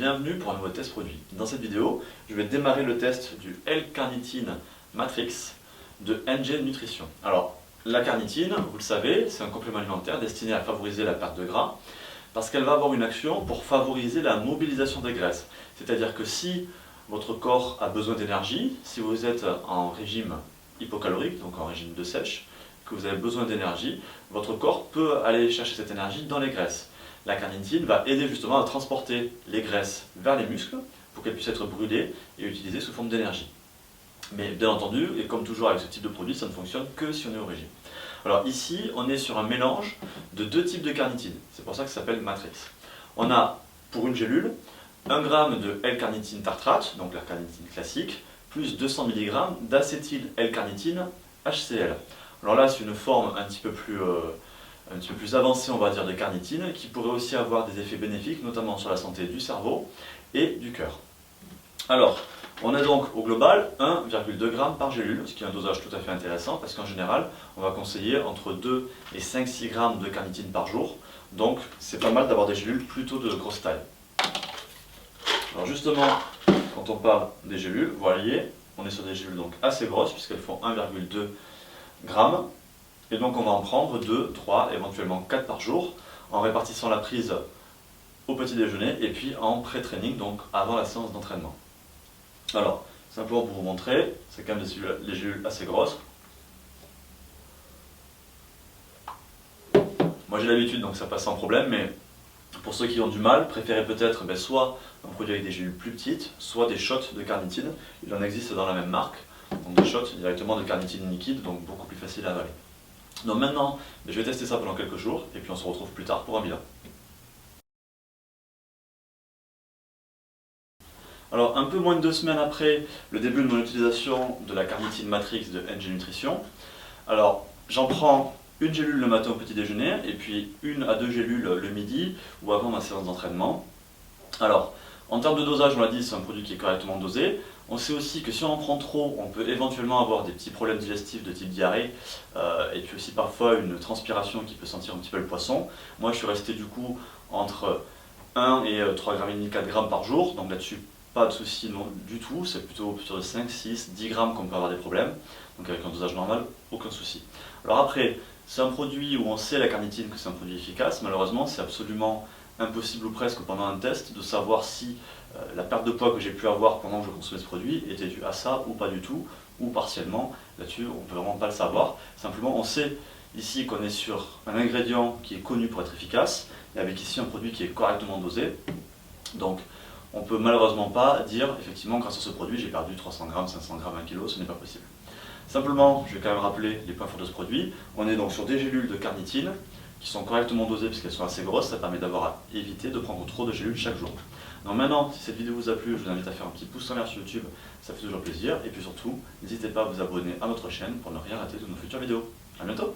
bienvenue pour un nouveau test produit. Dans cette vidéo, je vais démarrer le test du L-carnitine Matrix de NG Nutrition. Alors, la carnitine, vous le savez, c'est un complément alimentaire destiné à favoriser la perte de gras parce qu'elle va avoir une action pour favoriser la mobilisation des graisses. C'est-à-dire que si votre corps a besoin d'énergie, si vous êtes en régime hypocalorique, donc en régime de sèche, que vous avez besoin d'énergie, votre corps peut aller chercher cette énergie dans les graisses. La carnitine va aider justement à transporter les graisses vers les muscles pour qu'elles puissent être brûlées et utilisées sous forme d'énergie. Mais bien entendu, et comme toujours avec ce type de produit, ça ne fonctionne que si on est au régime. Alors ici, on est sur un mélange de deux types de carnitine. C'est pour ça que ça s'appelle Matrix. On a pour une gélule 1 g de L-carnitine tartrate, donc la carnitine classique, plus 200 mg d'acétyl L-carnitine HCl. Alors là, c'est une forme un petit peu plus avancée, on va dire, de carnitine, qui pourrait aussi avoir des effets bénéfiques, notamment sur la santé du cerveau et du cœur. Alors, on a donc au global 1,2 g par gélule, ce qui est un dosage tout à fait intéressant, parce qu'en général, on va conseiller entre 2 et 5-6 g de carnitine par jour, donc c'est pas mal d'avoir des gélules plutôt de grosse taille. Alors justement, quand on parle des gélules, vous voyez, on est sur des gélules donc assez grosses, puisqu'elles font 1,2 g. Et donc on va en prendre 2, 3, éventuellement 4 par jour, en répartissant la prise au petit déjeuner et puis en pré-training, donc avant la séance d'entraînement. Alors, simplement pour vous montrer, c'est quand même des gélules assez grosses. Moi j'ai l'habitude, donc ça passe sans problème, mais pour ceux qui ont du mal, préférez peut-être soit un produit avec des gélules plus petites, soit des shots de carnitine. Il en existe dans la même marque, donc des shots directement de carnitine liquide, donc beaucoup plus facile à avaler. Donc maintenant, je vais tester ça pendant quelques jours, et puis on se retrouve plus tard pour un bilan. Alors, un peu moins de 2 semaines après le début de mon utilisation de la carnitine Matrix de NG Nutrition, alors j'en prends une gélule le matin au petit déjeuner, et puis 1 à 2 gélules le midi ou avant ma séance d'entraînement. Alors, en termes de dosage, on l'a dit, c'est un produit qui est correctement dosé. On sait aussi que si on en prend trop, on peut éventuellement avoir des petits problèmes digestifs de type diarrhée, et puis aussi parfois une transpiration qui peut sentir un petit peu le poisson. Moi, je suis resté du coup entre 1 et 3,5 g, 4 g par jour, donc là-dessus, pas de souci non, du tout, c'est plutôt sur de 5, 6, 10 g qu'on peut avoir des problèmes, donc avec un dosage normal, aucun souci. Alors après, c'est un produit où on sait la carnitine que c'est un produit efficace, malheureusement c'est absolument impossible ou presque pendant un test de savoir si la perte de poids que j'ai pu avoir pendant que je consommais ce produit était due à ça ou pas du tout, ou partiellement, là-dessus on ne peut vraiment pas le savoir, simplement on sait ici qu'on est sur un ingrédient qui est connu pour être efficace, et avec ici un produit qui est correctement dosé, donc on ne peut malheureusement pas dire, effectivement, grâce à ce produit, j'ai perdu 300 g, 500 g, 1 kg, ce n'est pas possible. Simplement, je vais quand même rappeler les points forts de ce produit. On est donc sur des gélules de carnitine qui sont correctement dosées puisqu'elles sont assez grosses, ça permet d'avoir à éviter de prendre trop de gélules chaque jour. Donc maintenant, si cette vidéo vous a plu, je vous invite à faire un petit pouce en l'air sur YouTube, ça fait toujours plaisir. Et puis surtout, n'hésitez pas à vous abonner à notre chaîne pour ne rien rater de nos futures vidéos. A bientôt!